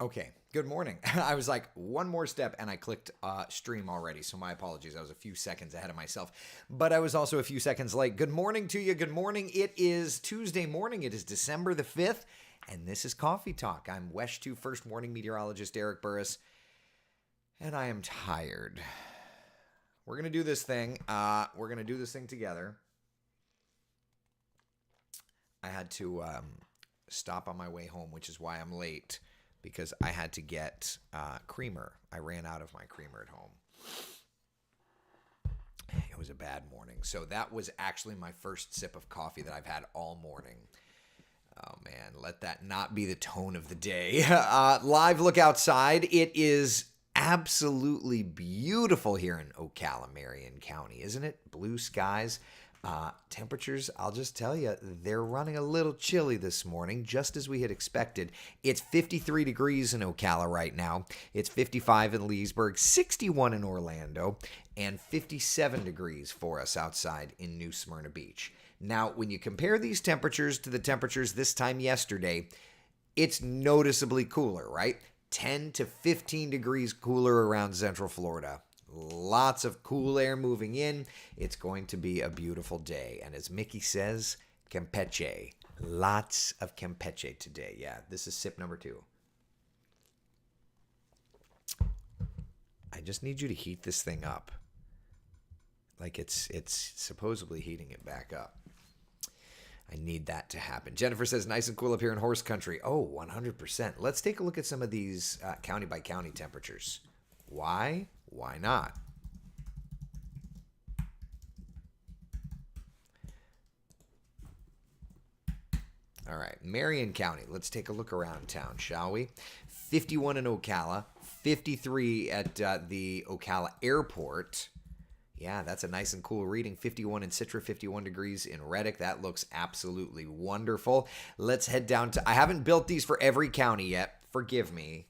Okay, good morning. I was like one more step and I clicked stream already, so my apologies. I was a few seconds ahead of myself, but I was also a few seconds late. Good morning to you. Good morning. It is Tuesday morning. It is December the 5th, and this is Coffee Talk. I'm WESH 2 First Morning Meteorologist Eric Burris, and I am tired. We're going to do this thing. We're going to do this thing together. I had to stop on my way home, which is why I'm late. Because I had to get creamer. I ran out of my creamer at home. It was a bad morning. So that was actually my first sip of coffee that I've had all morning. Oh, man. Let that not be the tone of the day. Live look outside. It is absolutely beautiful here in Ocala, Marion County, isn't it? Blue skies. Temperatures, I'll just tell you, they're running a little chilly this morning, just as we had expected. It's 53 degrees in Ocala right now. It's 55 in Leesburg, 61 in Orlando, and 57 degrees for us outside in New Smyrna Beach. Now, when you compare these temperatures to the temperatures this time yesterday, it's noticeably cooler, right? 10 to 15 degrees cooler around Central Florida. Lots of cool air moving in. It's going to be a beautiful day. And as Mickey says, Campeche. Lots of Campeche today. Yeah, this is sip number 2. I just need you to heat this thing up. Like it's supposedly heating it back up. I need that to happen. Jennifer says, nice and cool up here in horse country. Oh, 100%. Let's take a look at some of these county by county temperatures. Why? Why not? All right, Marion County. Let's take a look around town, shall we? 51 in Ocala, 53 at the Ocala Airport. Yeah, that's a nice and cool reading. 51 in Citra, 51 degrees in Reddick. That looks absolutely wonderful. Let's head down to... I haven't built these for every county yet. Forgive me.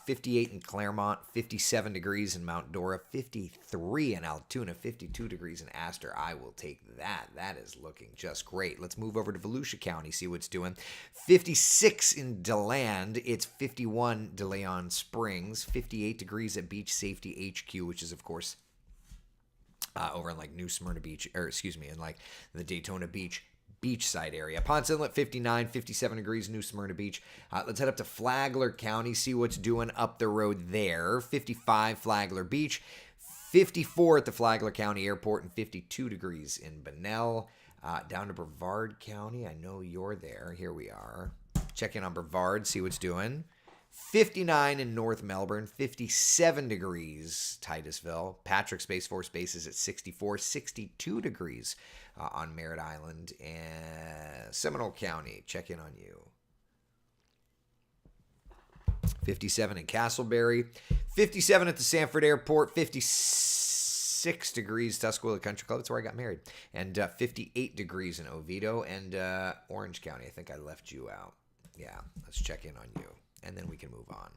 58 in Claremont, 57 degrees in Mount Dora, 53 in Altoona, 52 degrees in Astor. I will take that. That is looking just great. Let's move over to Volusia County, see what's doing. 56 in DeLand. It's 51 DeLeon Springs, 58 degrees at Beach Safety HQ, which is, of course, over in like New Smyrna Beach, or excuse me, in like the Daytona Beach beachside area. Ponce Inlet, 59, 57 degrees, New Smyrna Beach. Let's head up to Flagler County, see what's doing up the road there. 55, Flagler Beach. 54 at the Flagler County Airport and 52 degrees in Bunnell. Down to Brevard County. I know you're there. Here we are. Check in on Brevard, see what's doing. 59 in North Melbourne, 57 degrees Titusville. Patrick Space Force Base is at 64, 62 degrees on Merritt Island. And Seminole County, check in on you. 57 in Castleberry, 57 at the Sanford Airport, 56 degrees Tuscaloosa Country Club. That's where I got married. And 58 degrees in Oviedo and Orange County. I think I left you out. Yeah, let's check in on you. And then we can move on.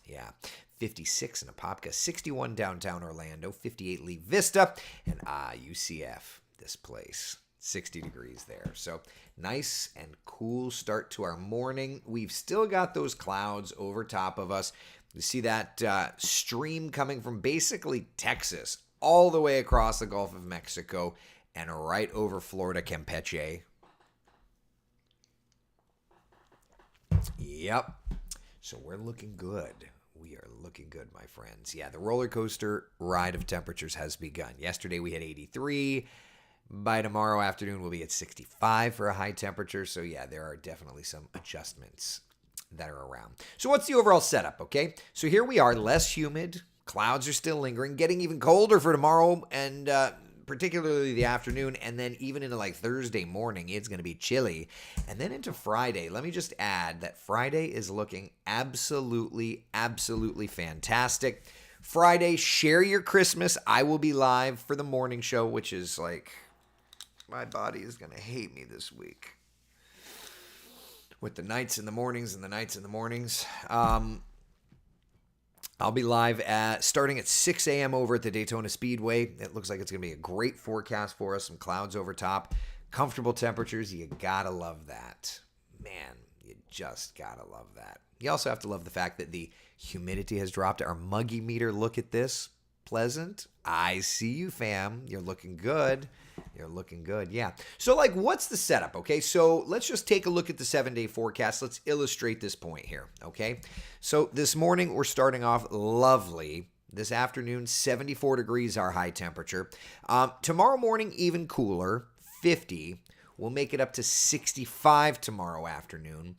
Yeah, 56 in Apopka, 61 downtown Orlando, 58 Lee Vista, and UCF, this place, 60 degrees there. So nice and cool start to our morning. We've still got those clouds over top of us. You see that stream coming from basically Texas all the way across the Gulf of Mexico and right over Florida, Campeche. Yep. So we're looking good. We are looking good, my friends. Yeah, the roller coaster ride of temperatures has begun. Yesterday we had 83. By tomorrow afternoon we'll be at 65 for a high temperature. So yeah, there are definitely some adjustments that are around. So what's the overall setup, okay? So here we are, less humid. Clouds are still lingering, getting even colder for tomorrow and particularly the afternoon, and then even into like Thursday morning, it's going to be chilly. And then into Friday, let me just add that Friday is looking absolutely, absolutely fantastic. Friday, share your Christmas. I will be live for the morning show, which is like, my body is going to hate me this week. With the nights and the mornings and the nights and the mornings. I'll be live starting at 6 a.m. over at the Daytona Speedway. It looks like it's going to be a great forecast for us. Some clouds over top. Comfortable temperatures. You got to love that. Man, you Just gotta love that. You also have to love the fact that the humidity has dropped. Our muggy meter, look at this. Pleasant. I see you, fam. You're looking good. You're looking good. Yeah. So, like, what's the setup? Okay. So, let's just take a look at the 7-day forecast. Let's illustrate this point here. Okay. So, this morning, we're starting off lovely. This afternoon, 74 degrees, our high temperature. Tomorrow morning, even cooler, 50. We'll make it up to 65 tomorrow afternoon.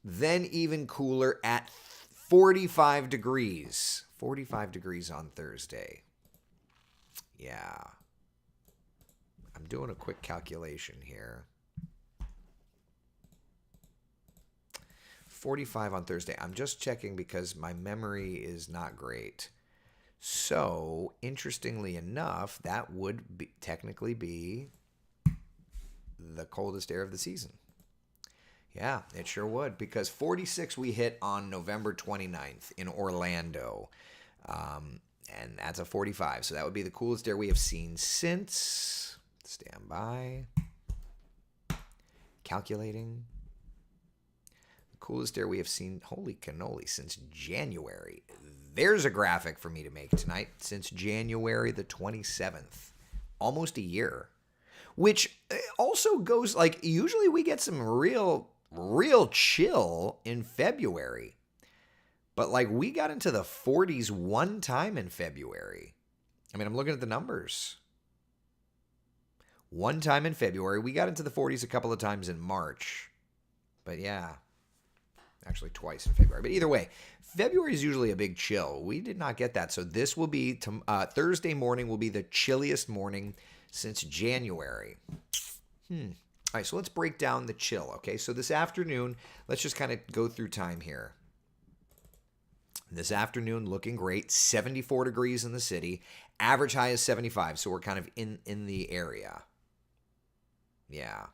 Then even cooler at 45 degrees. 45 degrees on Thursday. Yeah. I'm doing a quick calculation here. 45 on Thursday. I'm just checking because my memory is not great. So, interestingly enough, that would technically be the coldest air of the season. Yeah, it sure would, because 46 we hit on November 29th in Orlando. And that's a 45. So that would be the coolest air we have seen since. Stand by. Calculating. The coolest air we have seen, holy cannoli, since January. There's a graphic for me to make tonight. Since January the 27th. Almost a year. Which also goes, like, usually we get some real chill in February. But, like, we got into the 40s one time in February. I mean, I'm looking at the numbers. One time in February. We got into the 40s a couple of times in March. But, yeah. Actually, twice in February. But either way, February is usually a big chill. We did not get that. So this will be, Thursday morning will be the chilliest morning since January. All right, so let's break down the chill, okay? So this afternoon, let's just kind of go through time here. This afternoon, looking great. 74 degrees in the city. Average high is 75, so we're kind of in the area. Yeah.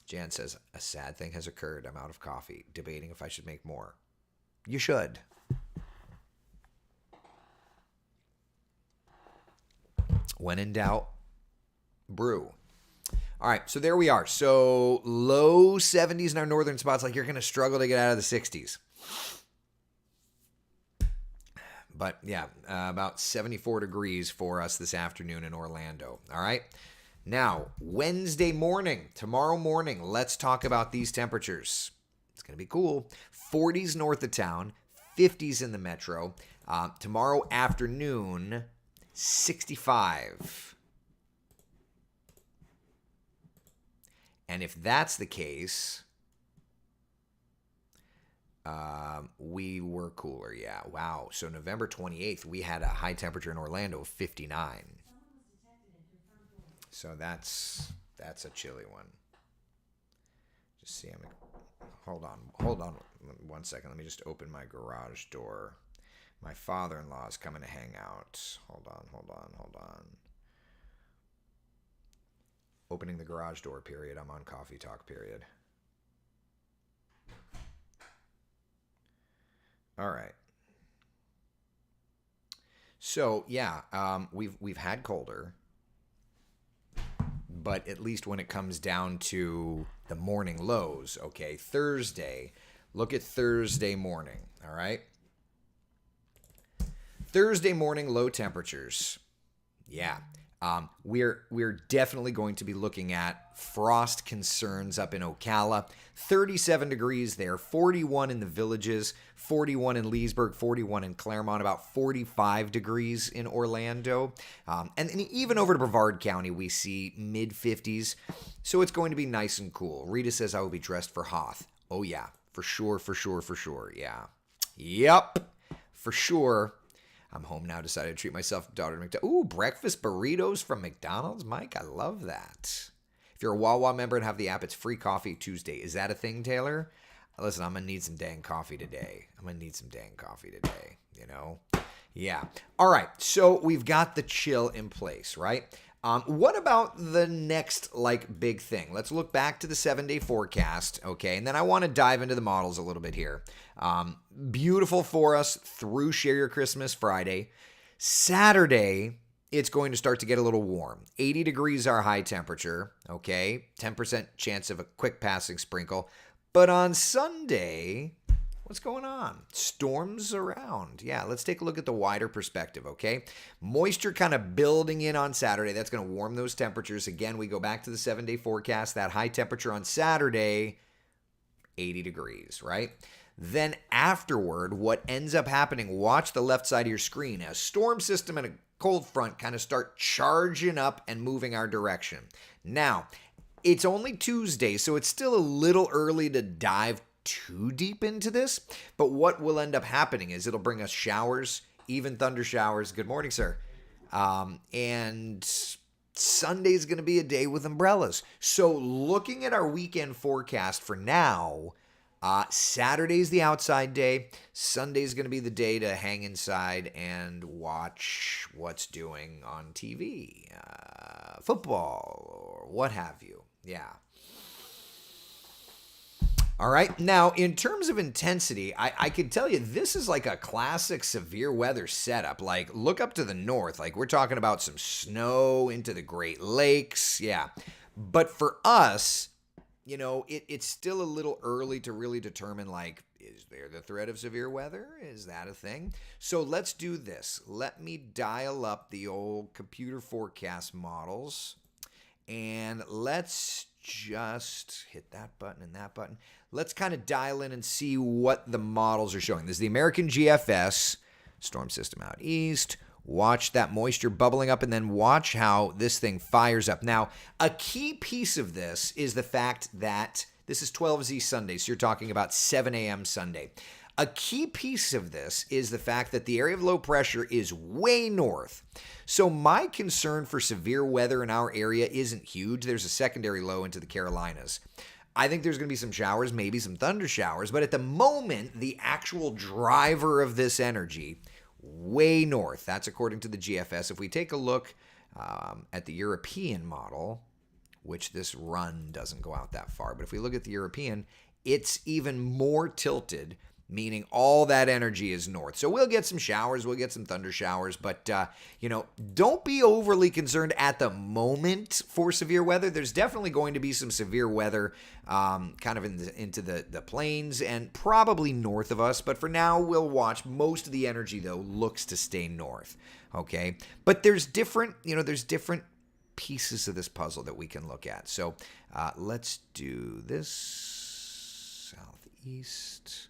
Jan says, a sad thing has occurred. I'm out of coffee. Debating if I should make more. You should. When in doubt, brew. All right, so there we are. So low 70s in our northern spots, like you're going to struggle to get out of the 60s. But yeah, about 74 degrees for us this afternoon in Orlando. All right. Now, Wednesday morning, tomorrow morning, let's talk about these temperatures. It's going to be cool. 40s north of town, 50s in the metro. Tomorrow afternoon, 65. And if that's the case, we were cooler, yeah. Wow. So November 28th, we had a high temperature in Orlando of 59. So that's a chilly one. Just see, hold on 1 second. Let me just open my garage door. My father-in-law is coming to hang out. Hold on. Opening the garage door, period. I'm on coffee talk, period. All right. So, yeah, we've had colder. But at least when it comes down to the morning lows, okay, Thursday, look at Thursday morning, all right? Thursday morning low temperatures. Yeah. We're definitely going to be looking at frost concerns up in Ocala. 37 degrees there, 41 in the Villages, 41 in Leesburg, 41 in Claremont, about 45 degrees in Orlando. And even over to Brevard County, we see mid-50s. So it's going to be nice and cool. Rita says I will be dressed for Hoth. Oh, yeah, for sure. Yeah. Yep, for sure. I'm home now, decided to treat myself, daughter to McDonald's. Ooh, breakfast burritos from McDonald's? Mike, I love that. If you're a Wawa member and have the app, it's free coffee Tuesday. Is that a thing, Taylor? Listen, I'm going to need some dang coffee today. You know? Yeah. All right, so we've got the chill in place, right? What about the next, big thing? Let's look back to the 7-day forecast, okay? And then I want to dive into the models a little bit here. Beautiful for us through Share Your Christmas Friday. Saturday, it's going to start to get a little warm. 80 degrees our high temperature, okay? 10% chance of a quick passing sprinkle. But on Sunday, what's going on? Storms around. Yeah, let's take a look at the wider perspective, okay? Moisture kind of building in on Saturday. That's going to warm those temperatures. Again, we go back to the 7-day forecast. That high temperature on Saturday, 80 degrees, right? Then afterward, what ends up happening, watch the left side of your screen. A storm system and a cold front kind of start charging up and moving our direction. Now, it's only Tuesday, so it's still a little early to dive too deep into this. But what will end up happening is it'll bring us showers, even thunder showers. Good morning, sir. And Sunday's going to be a day with umbrellas. So looking at our weekend forecast for now, Saturday's the outside day. Sunday's going to be the day to hang inside and watch what's doing on TV, football, or what have you. Yeah. All right. Now, in terms of intensity, I can tell you this is like a classic severe weather setup. Like, look up to the north. Like, we're talking about some snow into the Great Lakes. Yeah. But for us, you know, it's still a little early to really determine, like, is there the threat of severe weather? Is that a thing? So let's do this. Let me dial up the old computer forecast models, and let's just hit that button and that button. Let's kind of dial in and see what the models are showing. This is the American GFS, storm system out east. Watch that moisture bubbling up and then watch how this thing fires up. Now, a key piece of this is the fact that this is 12Z Sunday, so you're talking about 7 a.m. Sunday. A key piece of this is the fact that the area of low pressure is way north. So my concern for severe weather in our area isn't huge. There's a secondary low into the Carolinas. I think there's going to be some showers, maybe some thunder showers, but at the moment, the actual driver of this energy, way north. That's according to the GFS. If we take a look at the European model, which this run doesn't go out that far, but if we look at the European, it's even more tilted, meaning all that energy is north. So we'll get some showers, we'll get some thunder showers, but, don't be overly concerned at the moment for severe weather. There's definitely going to be some severe weather kind of into the plains and probably north of us, but for now, we'll watch. Most of the energy, though, looks to stay north, okay? But there's different pieces of this puzzle that we can look at. So let's do this. Southeast.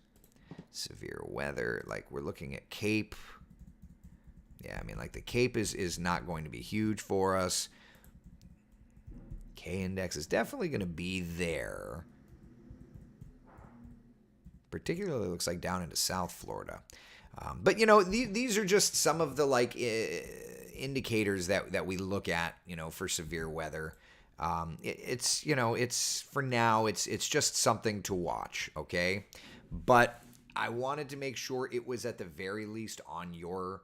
Severe weather, like we're looking at Cape. Yeah, I mean, like the Cape is not going to be huge for us. K-index is definitely going to be there. Particularly looks like down into South Florida. But, these are just some of the, indicators that we look at, for severe weather. It's for now, it's just something to watch, okay? But I wanted to make sure it was at the very least on your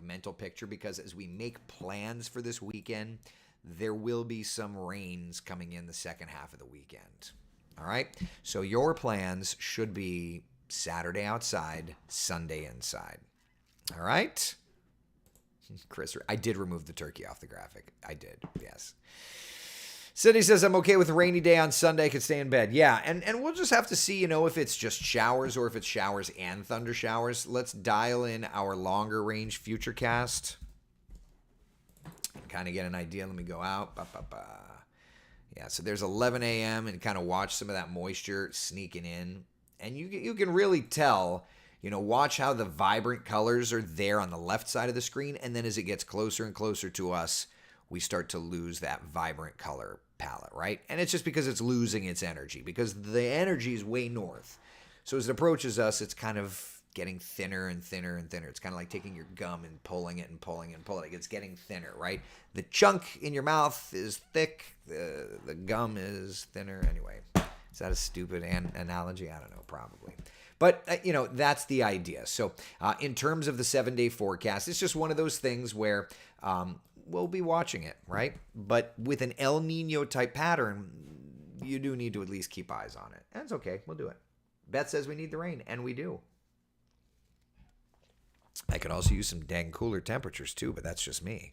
mental picture, because as we make plans for this weekend, there will be some rains coming in the second half of the weekend. All right? So your plans should be Saturday outside, Sunday inside. All right? Chris, I did remove the turkey off the graphic. I did, yes. Sydney says, I'm okay with a rainy day on Sunday. I could stay in bed. Yeah, and we'll just have to see, if it's just showers or if it's showers and thunder showers. Let's dial in our longer range futurecast and kind of get an idea. Let me go out. Yeah, so there's 11 a.m. and kind of watch some of that moisture sneaking in. And you can really tell, watch how the vibrant colors are there on the left side of the screen. And then as it gets closer and closer to us, we start to lose that vibrant color palette, right? And it's just because it's losing its energy, because the energy is way north. So as it approaches us, it's kind of getting thinner and thinner and thinner. It's kind of like taking your gum and pulling it and pulling it and pulling it. It's getting thinner, right? The chunk in your mouth is thick. The gum is thinner. Anyway, is that a stupid analogy? I don't know, probably. But, that's the idea. So in terms of the 7-day forecast, it's just one of those things where we'll be watching it, right? But with an El Nino type pattern, you do need to at least keep eyes on it. That's okay. We'll do it. Beth says we need the rain, and we do. I could also use some dang cooler temperatures too, but that's just me.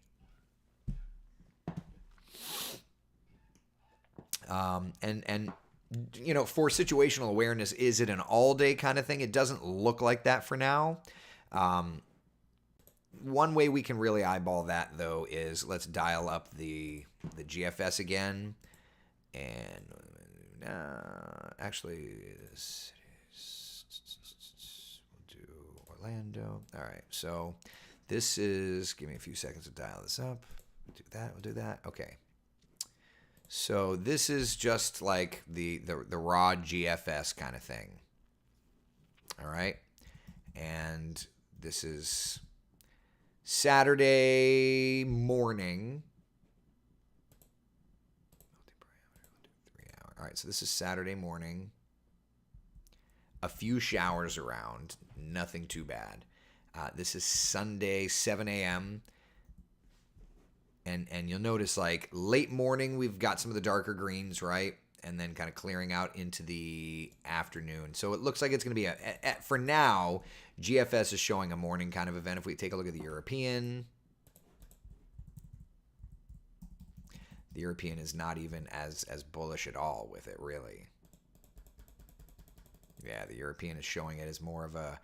And for situational awareness, is it an all-day kind of thing? It doesn't look like that for now. One way we can really eyeball that, though, is let's dial up the GFS again. And actually, we'll do Orlando. All right, so this is, give me a few seconds to dial this up. We'll do that. Okay. So this is just like the raw GFS kind of thing. All right. And this is Saturday morning. All right, so this is Saturday morning. A few showers around, nothing too bad. This is Sunday, 7 a.m. And you'll notice, like, late morning, we've got some of the darker greens, right? And then kind of clearing out into the afternoon. So it looks like it's going to be, for now, GFS is showing a morning kind of event. If we take a look at the European is not even as bullish at all with it, really. Yeah, the European is showing it as more of a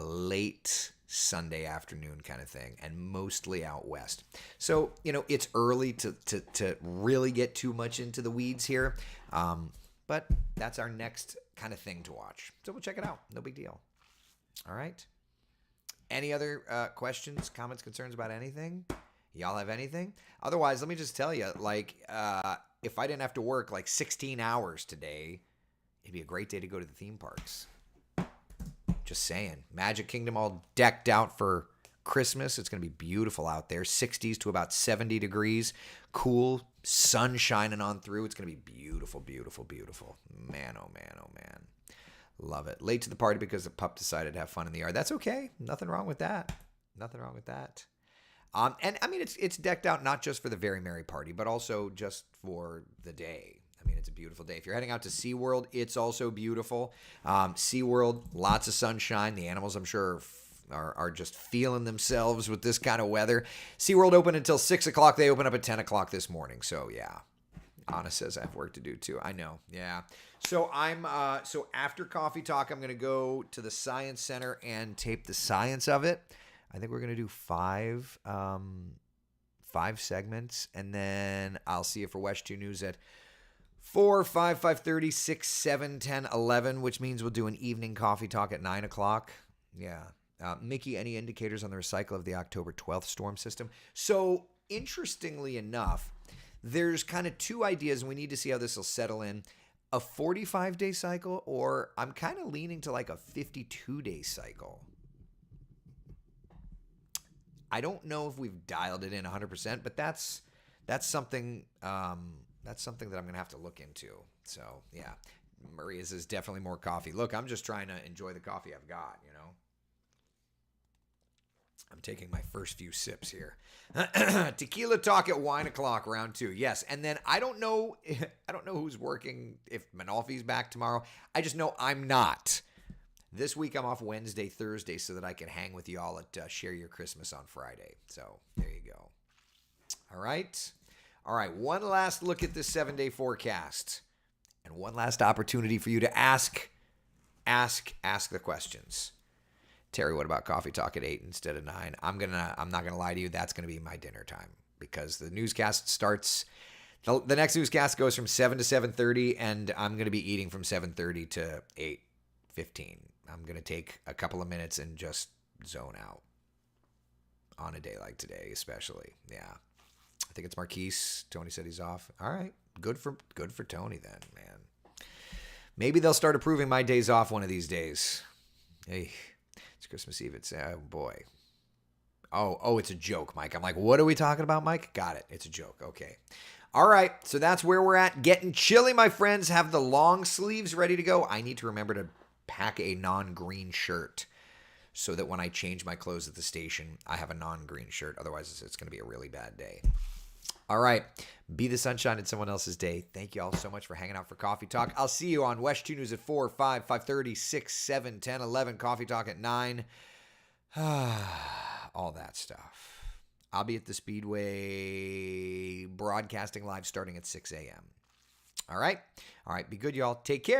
late Sunday afternoon kind of thing, and mostly out west. So, it's early to really get too much into the weeds here, but that's our next kind of thing to watch. So we'll check it out. No big deal. All right. Any other questions, comments, concerns about anything? Y'all have anything? Otherwise, let me just tell you, like, if I didn't have to work like 16 hours today, it'd be a great day to go to the theme parks. Just saying. Magic Kingdom all decked out for Christmas. It's going to be beautiful out there. 60s to about 70 degrees. Cool. Sun shining on through. It's going to be beautiful, beautiful, beautiful. Man, oh man, oh man. Love it. Late to the party because the pup decided to have fun in the yard. That's okay. Nothing wrong with that. Nothing wrong with that. And I mean, it's decked out not just for the Very Merry Party, but also just for the day. I mean, it's a beautiful day. If you're heading out to SeaWorld, it's also beautiful. SeaWorld, lots of sunshine. The animals, I'm sure, are just feeling themselves with this kind of weather. SeaWorld open until 6 o'clock. They open up at 10 o'clock this morning. So, yeah. Anna says I have work to do, too. I know. Yeah. So, so after Coffee Talk, I'm going to go to the Science Center and tape the science of it. I think we're going to do five segments. And then I'll see you for West 2 News at 4, 5, 5:30, 6, 7, 10, 11, which means we'll do an evening coffee talk at 9 o'clock. Yeah. Mickey, any indicators on the recycle of the October 12th storm system? So, interestingly enough, there's kind of two ideas, and we need to see how this will settle in. A 45-day cycle, or I'm kind of leaning to like a 52-day cycle. I don't know if we've dialed it in 100%, but that's something that's something that I'm going to have to look into. So, yeah. Maria's is definitely more coffee. Look, I'm just trying to enjoy the coffee I've got, I'm taking my first few sips here. Tequila talk at wine o'clock, round 2. Yes, and then I don't know who's working, if Manolfi's back tomorrow. I just know I'm not. This week I'm off Wednesday, Thursday, so that I can hang with y'all at Share Your Christmas on Friday. So there you go. All right. One last look at this 7-day forecast, and one last opportunity for you to ask the questions. Terry, what about Coffee Talk at 8 instead of 9? I'm not gonna lie to you. That's gonna be my dinner time, because the newscast starts. The next newscast goes from 7 to 7:30, and I'm gonna be eating from 7:30 to 8:15. I'm gonna take a couple of minutes and just zone out on a day like today, especially. Yeah, I think it's Marquise. Tony said he's off. All right, good for Tony then, man. Maybe they'll start approving my days off one of these days. Hey. It's Christmas Eve. It's, oh boy. Oh, it's a joke, Mike. I'm like, what are we talking about, Mike? Got it. It's a joke. Okay. All right. So that's where we're at. Getting chilly, my friends. Have the long sleeves ready to go. I need to remember to pack a non-green shirt so that when I change my clothes at the station, I have a non-green shirt. Otherwise, it's going to be a really bad day. All right. Be the sunshine in someone else's day. Thank you all so much for hanging out for Coffee Talk. I'll see you on West 2 News at 4, 5, 5:30, 6, 7, 10, 11. Coffee Talk at 9. All that stuff. I'll be at the Speedway broadcasting live starting at 6 a.m. All right. All right. Be good, y'all. Take care.